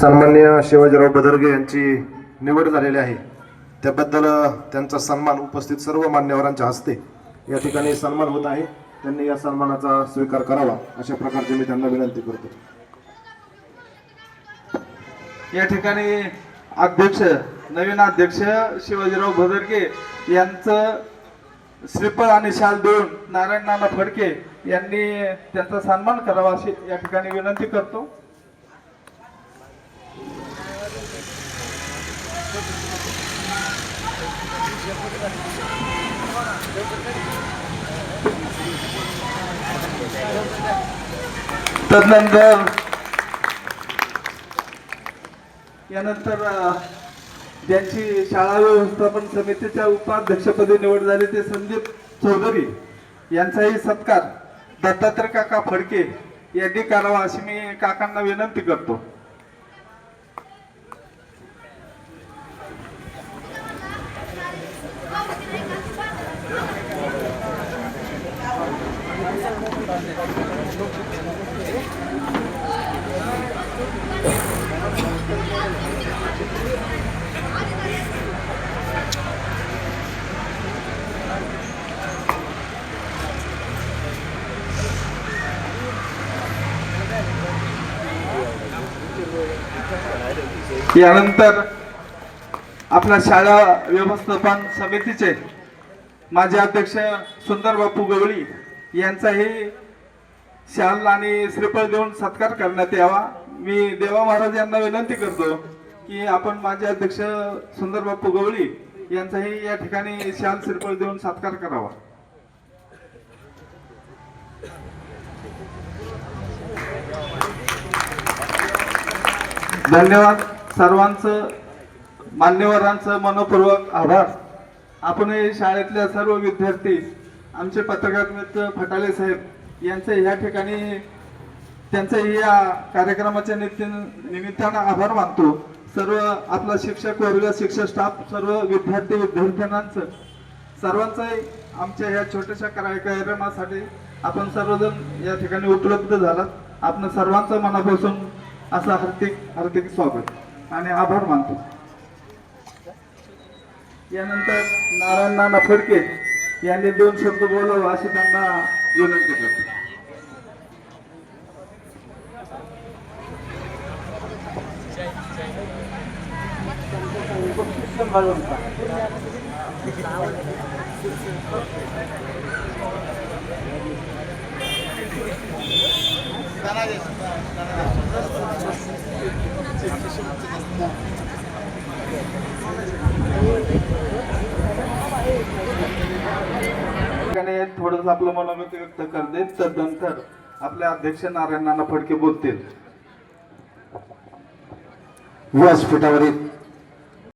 सन्माननीय शिवाजीराव बदरगे यांची निवड झालेली आहे, त्याबद्दल त्यांचा सन्मान उपस्थित सर्व मान्यवरांच्या हस्ते या ठिकाणी सन्मान होत आहे। त्यांनी या सन्मानाचा स्वीकार करावा अशा प्रकारची मी त्यांना विनंती करतो। या ठिकाणी अध्यक्ष नवीन अध्यक्ष शिवाजीराव बदरगे यांचं श्रीफळ आणि शाल देऊन नारायण नाना फडके यांनी त्यांचा सन्मान करावा अशी या ठिकाणी विनंती करतो। तदनंतर यानंतर ज्यांची शाळा व्यवस्थापन समितीच्या उपाध्यक्षपदी निवड झाली ते संदीप चौधरी यांचाही सत्कार दत्तात्रय काका फडके यांनी करावा अशी मी काकांना विनंती करतो। यानंतर आपल्या शाळा व्यवस्थापन समितीचे माजी अध्यक्ष सुंदर बापू गवळी यांचाही शाल आणि श्रीफळ देऊन सत्कार करण्यात यावा। मी देवा महाराज यांना विनंती करतो की आपण माजी अध्यक्ष सुंदर बापू गवळी यांचाही या ठिकाणी शाल श्रीफळ देऊन सत्कार करावा। धन्यवाद सर्वांचं, मान्यवरांचं मनपूर्वक आभार। आपण शाळेतल्या सर्व विद्यार्थी, आमचे पत्रकार मित्र फटाले साहेब यांचे या ठिकाणी त्यांचे या कार्यक्रमाच्या निमित्तानं आभार मानतो। सर्व आपला शिक्षक वर्ग, शिक्षक स्टाफ, सर्व विद्यार्थी विद्यार्थ्यांचं सर्वांचं आमच्या या छोट्याशा कार्यक्रमासाठी आपण सर्वजण या ठिकाणी उपलब्ध झालात। आपण सर्वांचं मनापासून असं हार्दिक हार्दिक स्वागत आणि आभार मानतो। यानंतर नारायण नाना फडके यांनी 2 शब्द बोलावं अशी त्यांना विनंती करतो। थोडंसं आपलं मनोगत व्यक्त करते, तदनंतर आपले अध्यक्ष नारायण नाना फडके बोलतील। व्यासपीठावरील